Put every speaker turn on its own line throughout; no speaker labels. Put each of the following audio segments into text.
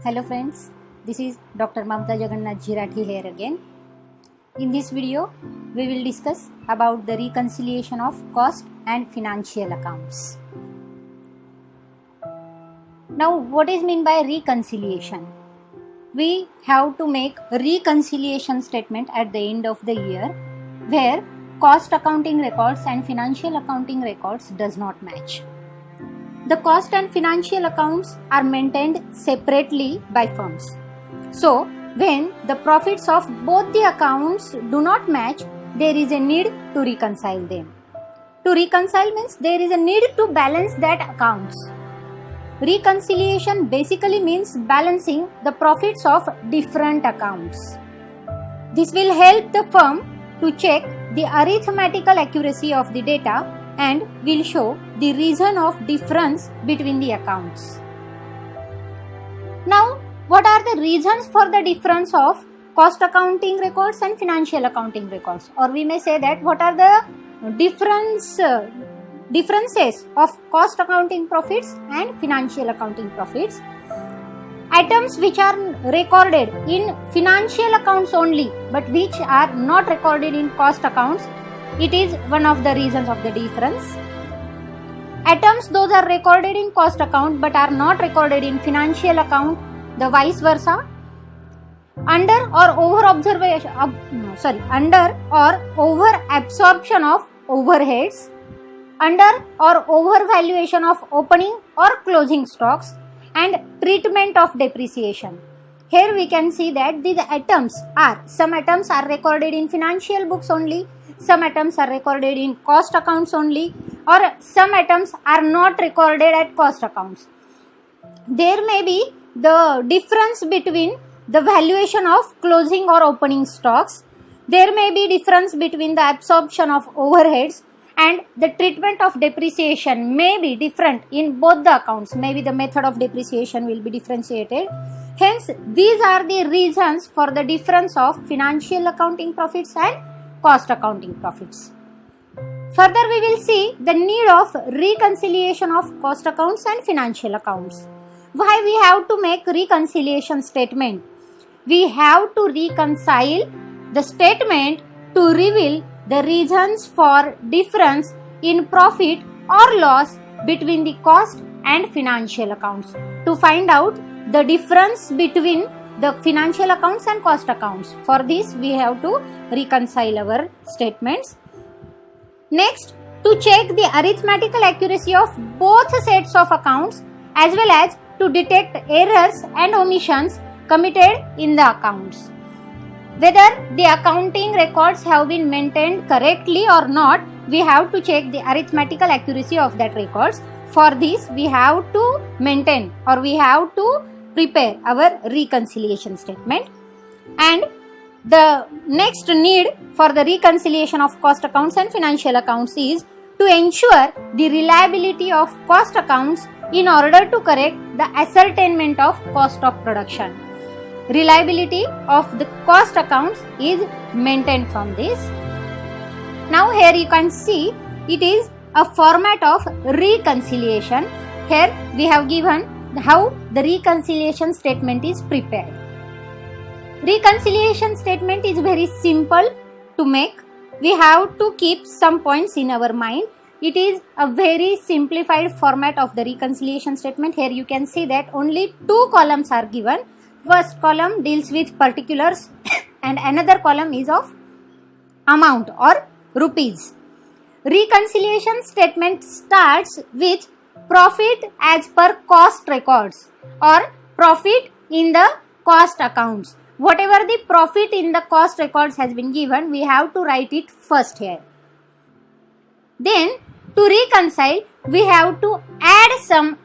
Hello friends, this is Dr. Mamta Rathi here again. In this video, we will discuss about the reconciliation of cost and financial accounts. Now, what is meant by reconciliation? We have to make a reconciliation statement at the end of the year where cost accounting records and financial accounting records does not match. The cost and financial accounts are maintained separately by firms. So, when the profits of both the accounts do not match, there is a need to reconcile them. To reconcile means there is a need to balance that accounts. Reconciliation basically means balancing the profits of different accounts. This will help the firm to check the arithmetical accuracy of the data and will show the reason of difference between the accounts. Now, what are the reasons for the difference of cost accounting records and financial accounting records? Or we may say that what are the differences of cost accounting profits and financial accounting profits? Items which are recorded in financial accounts only but which are not recorded in cost accounts, it is one of the reasons of the difference. Items those are recorded in cost account but are not recorded in financial account, the vice versa. Under or over absorption of overheads, under or over valuation of opening or closing stocks, and treatment of depreciation. Here we can see that these items some items are recorded in financial books only, some items are recorded in cost accounts only, or some items are not recorded at cost accounts. There may be the difference between the valuation of closing or opening stocks. There may be difference between the absorption of overheads, and the treatment of depreciation may be different in both the accounts. Maybe the method of depreciation will be differentiated. Hence, these are the reasons for the difference of financial accounting profits and cost accounting profits. Further, we will see the need of reconciliation of cost accounts and financial accounts. Why we have to make reconciliation statement? We have to reconcile the statement to reveal the reasons for difference in profit or loss between the cost and financial accounts. To find out the difference between the financial accounts and cost accounts. For this, we have to reconcile our statements. Next, to check the arithmetical accuracy of both sets of accounts as well as to detect errors and omissions committed in the accounts. Whether the accounting records have been maintained correctly or not, we have to check the arithmetical accuracy of that records. For this, we have to maintain or we have to prepare our reconciliation statement. And the next need for the reconciliation of cost accounts and financial accounts is to ensure the reliability of cost accounts in order to correct the ascertainment of cost of production. Reliability of the cost accounts is maintained from this. Now here you can see it is a format of reconciliation. Here we have given how the reconciliation statement is prepared. Reconciliation statement is very simple to make. We have to keep some points in our mind. It is a very simplified format of the reconciliation statement. Here you can see that only two columns are given. First column deals with particulars and another column is of amount or rupees. Reconciliation statement starts with profit as per cost records or profit in the cost accounts. Whatever the profit in the cost records has been given, we have to write it first here. Then to reconcile, we have to add some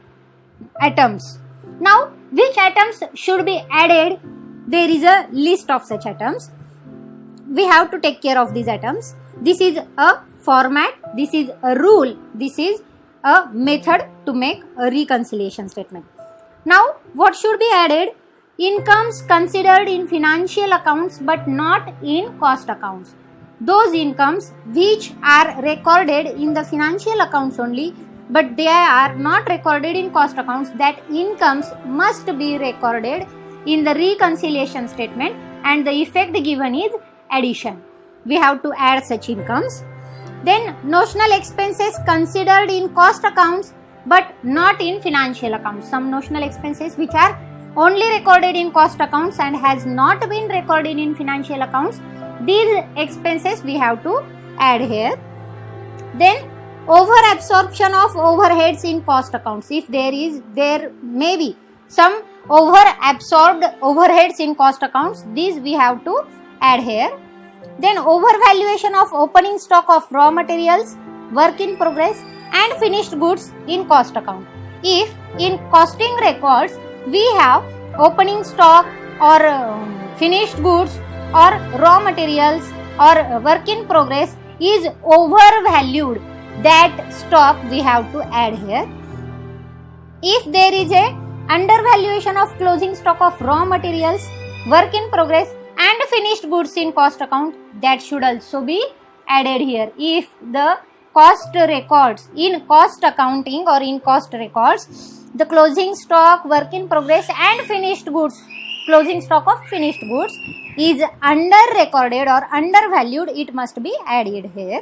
items. Now, which items should be added? There is a list of such items. We have to take care of these items. This is a format, this is a rule, this is a method to make a reconciliation statement. Now, what should be added? Incomes considered in financial accounts but not in cost accounts. Those incomes which are recorded in the financial accounts only but they are not recorded in cost accounts, that incomes must be recorded in the reconciliation statement and the effect given is addition. We have to add such incomes. Then notional expenses considered in cost accounts but not in financial accounts. Some notional expenses which are only recorded in cost accounts and has not been recorded in financial accounts, these expenses we have to add here. Then over absorption of overheads in cost accounts. If there may be some over absorbed overheads in cost accounts, these we have to add here. Then overvaluation of opening stock of raw materials, work in progress and finished goods in cost account. If in costing records we have opening stock or finished goods or raw materials or work in progress is overvalued, that stock we have to add here. If there is a undervaluation of closing stock of raw materials, work in progress and finished goods in cost account, that should also be added here. If the cost records in cost accounting or in cost records, the closing stock, work in progress and finished goods, closing stock of finished goods is under recorded or undervalued, it must be added here.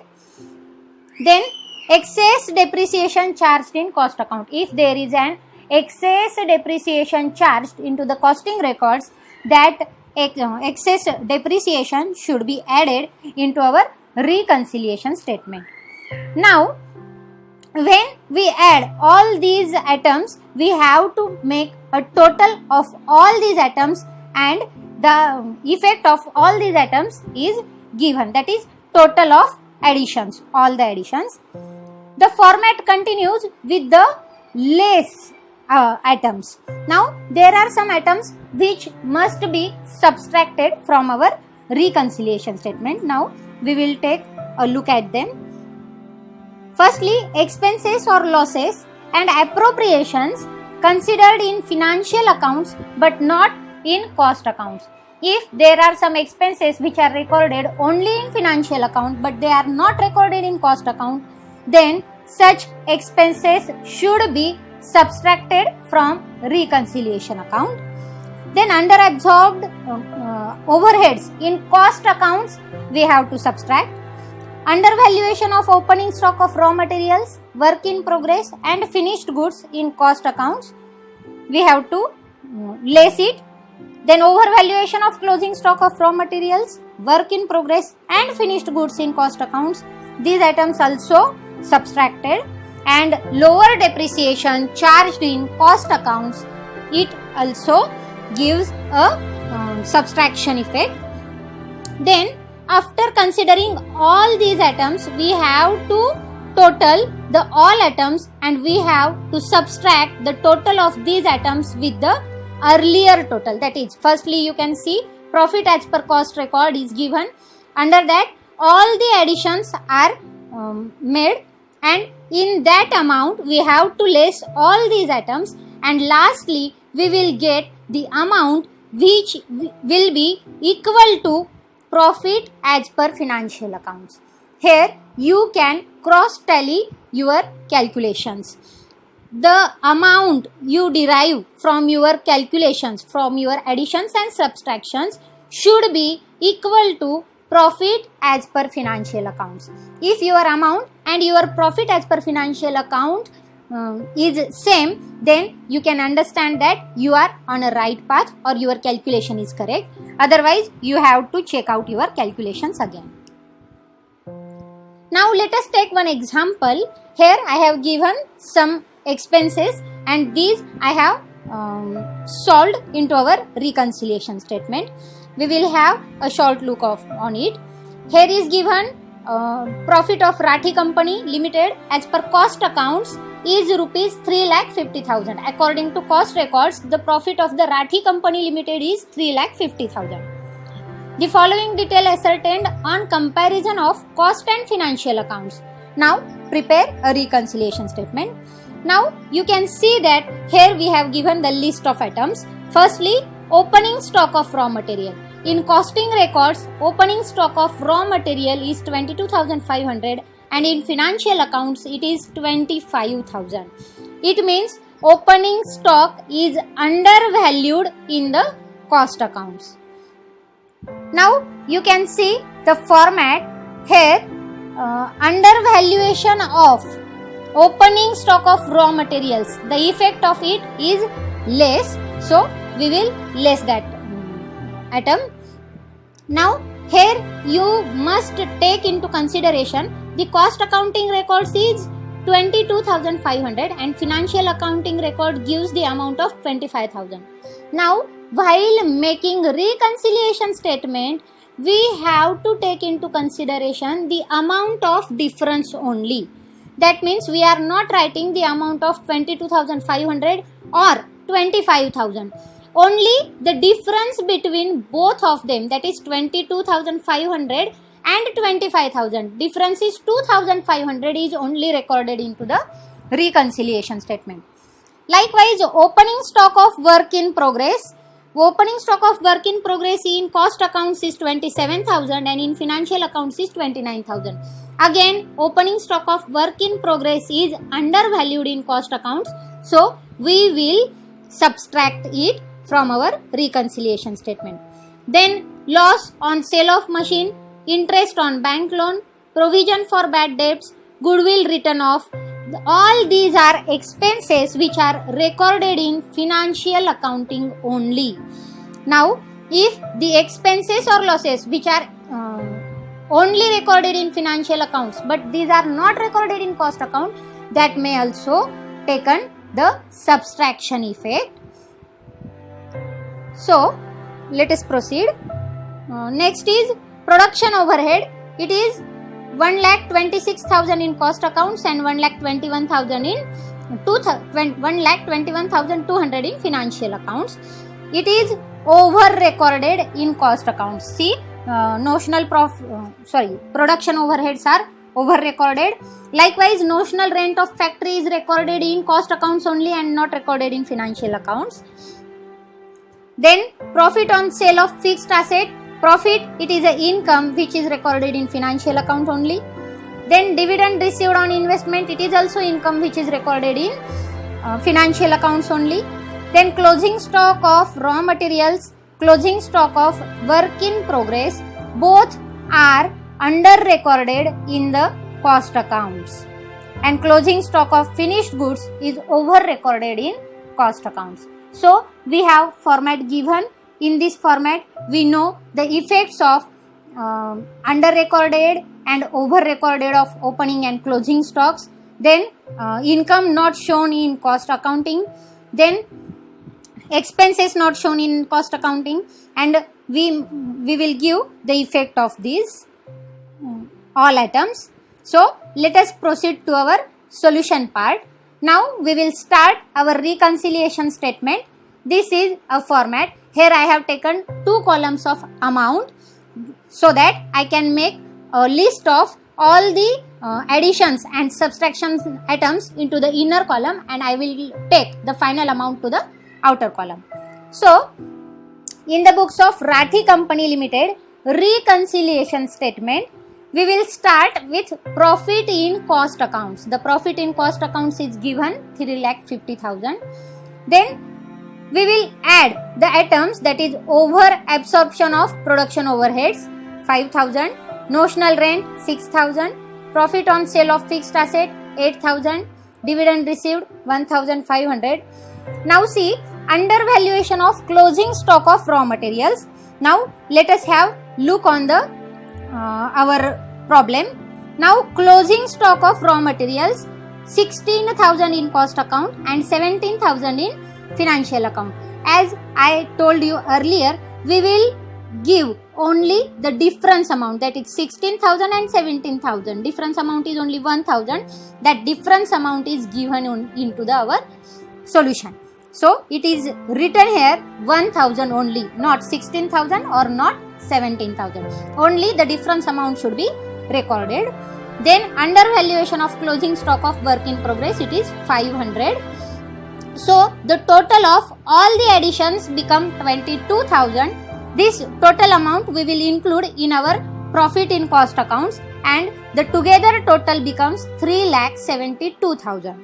Then excess depreciation charged in cost account. If there is an excess depreciation charged into the costing records, that excess depreciation should be added into our reconciliation statement. Now, when we add all these items, we have to make a total of all these items and the effect of all these items is given, that is total of additions, all the additions. The format continues with the less items. Now, there are some items which must be subtracted from our reconciliation statement. Now, we will take a look at them. Firstly, expenses or losses and appropriations considered in financial accounts but not in cost accounts. If there are some expenses which are recorded only in financial account but they are not recorded in cost account, then such expenses should be subtracted from reconciliation account. Then under absorbed overheads in cost accounts, we have to subtract. Undervaluation of opening stock of raw materials, work in progress and finished goods in cost accounts, we have to less it. Then overvaluation of closing stock of raw materials, work in progress and finished goods in cost accounts, these items also subtracted. And lower depreciation charged in cost accounts, it also gives a subtraction effect. Then after considering all these items, we have to total the all items and we have to subtract the total of these items with the earlier total. That is, firstly you can see profit as per cost record is given. Under that all the additions are made and in that amount we have to less all these items and lastly we will get the amount which will be equal to profit as per financial accounts. Here you can cross tally your calculations. The amount you derive from your calculations, from your additions and subtractions should be equal to profit as per financial accounts. If your amount and your profit as per financial account is same, then you can understand that you are on a right path or your calculation is correct. Otherwise, you have to check out your calculations again. Now, let us take one example. Here, I have given some expenses and these I have solved into our reconciliation statement. We will have a short look on it. Here is given profit of Rathi company limited as per cost accounts is rupees 3,50,000. According to cost records, the profit of the Rathi company limited is 3,50,000. The following detail ascertained on comparison of cost and financial accounts. Now prepare a reconciliation statement. Now you can see that here we have given the list of items. Firstly, opening stock of raw material. In costing records, opening stock of raw material is 22,500 and in financial accounts it is 25,000. It means opening stock is undervalued in the cost accounts. Now you can see the format here. Undervaluation of opening stock of raw materials, the effect of it is less, so we will less that item. Now here you must take into consideration the cost accounting records is 22,500 and financial accounting record gives the amount of 25,000. Now while making reconciliation statement, we have to take into consideration the amount of difference only. That means we are not writing the amount of 22,500 or 25,000. Only the difference between both of them, that is 22,500 and 25,000. Difference is 2,500 is only recorded into the reconciliation statement. Likewise, opening stock of work in progress. Opening stock of work in progress in cost accounts is 27,000 and in financial accounts is 29,000. Again, opening stock of work in progress is undervalued in cost accounts, so we will subtract it from our reconciliation statement. Then loss on sale of machine, interest on bank loan, provision for bad debts, goodwill written off. All these are expenses which are recorded in financial accounting only. Now, if the expenses or losses which are only recorded in financial accounts but these are not recorded in cost account, that may also taken the subtraction effect. So, let us proceed. Next is production overhead. It is 1,26,000 in cost accounts and 1,21,000 in 1,21,200 in financial accounts. It is over recorded in cost accounts. See, production overheads are over recorded. Likewise, notional rent of factory is recorded in cost accounts only and not recorded in financial accounts. Then profit on sale of fixed asset. Profit, it is a income which is recorded in financial account only. Then dividend received on investment, it is also income which is recorded in financial accounts only. Then closing stock of raw materials, closing stock of work in progress, both are under recorded in the cost accounts. And closing stock of finished goods is over recorded in cost accounts. So we have format given. In this format, we know the effects of under recorded and over recorded of opening and closing stocks. Then income not shown in cost accounting. Then expenses not shown in cost accounting, and we will give the effect of these all items. So let us proceed to our solution part. Now we will start our reconciliation statement. This is a format. Here I have taken 2 columns of amount so that I can make a list of all the additions and subtractions items into the inner column, and I will take the final amount to the outer column. So, in the books of Rathi Company Limited reconciliation statement, we will start with profit in cost accounts. The profit in cost accounts is given 3,50,000. Then we will add the items, that is over absorption of production overheads 5,000, notional rent 6,000, profit on sale of fixed asset 8,000, dividend received 1,500. Now see, undervaluation of closing stock of raw materials. Now let us have look on the our problem. Now closing stock of raw materials 16,000 in cost account and 17,000 in financial account. As I told you earlier, we will give only the difference amount, that is 16,000 and 17,000. Difference amount is only 1,000. That difference amount is given into our solution. So it is written here 1,000 only, not 16,000 or not 17,000. Only the difference amount should be recorded. Then undervaluation of closing stock of work in progress, it is 500. So the total of all the additions become 22,000. This total amount we will include in our profit in cost accounts, and the together total becomes 3,72,000.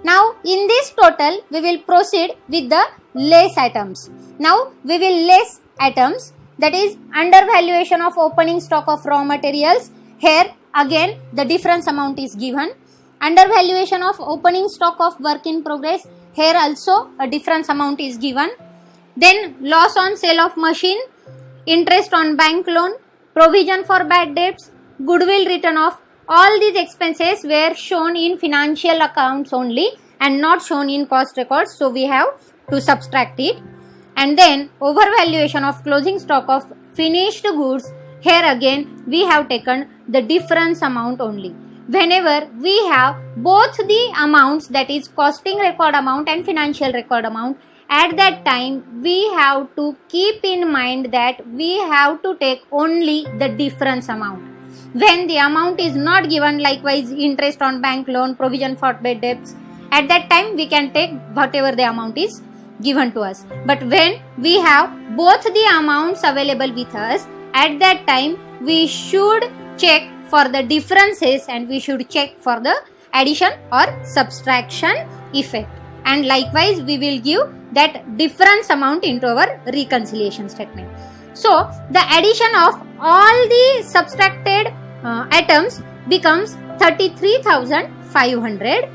Now in this total we will proceed with the less items. Now we will less items, that is undervaluation of opening stock of raw materials. Here again the difference amount is given. Undervaluation of opening stock of work in progress, here also a difference amount is given. Then loss on sale of machine, interest on bank loan, provision for bad debts, goodwill written off. All these expenses were shown in financial accounts only and not shown in cost records, so we have to subtract it. And then overvaluation of closing stock of finished goods, here again we have taken the difference amount only. Whenever we have both the amounts, that is costing record amount and financial record amount, at that time we have to keep in mind that we have to take only the difference amount. When the amount is not given, likewise interest on bank loan, provision for bad debts, at that time we can take whatever the amount is given to us. But when we have both the amounts available with us, at that time we should check for the differences and we should check for the addition or subtraction effect. And likewise we will give that difference amount into our reconciliation statement. So the addition of all the subtracted items becomes 33,500.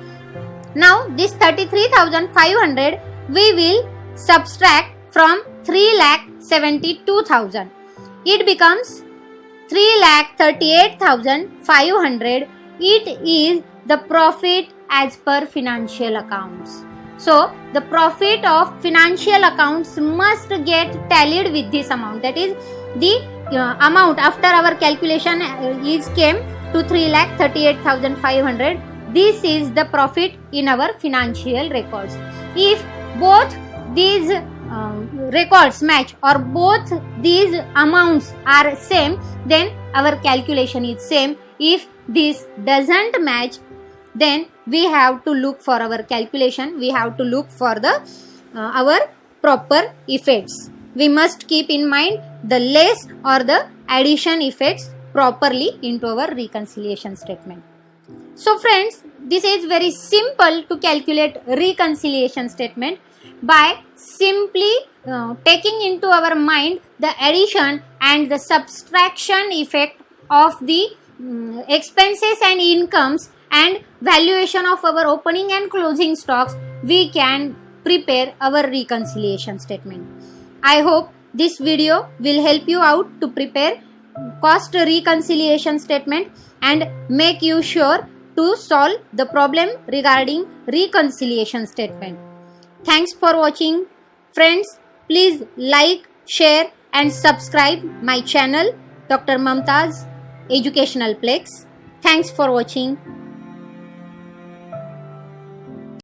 Now this 33,500 we will subtract from 3,72,000. It becomes 3,38,500. It is the profit as per financial accounts. So the profit of financial accounts must get tallied with this amount. That is the amount after our calculation came to 3,38,500. This is the profit in our financial records. If both these records match or both these amounts are same, then our calculation is same. If this doesn't match, then we have to look for our calculation. We have to look for the our proper effects. We must keep in mind the less or the addition effects properly into our reconciliation statement. So friends, this is very simple to calculate reconciliation statement by simply taking into our mind the addition and the subtraction effect of the expenses and incomes and valuation of our opening and closing stocks. We can prepare our reconciliation statement. I hope this video will help you out to prepare cost reconciliation statement and make you sure to solve the problem regarding reconciliation statement. Thanks for watching. Friends, please like, share and subscribe my channel Dr. Mamta's Educational Plex. Thanks for watching.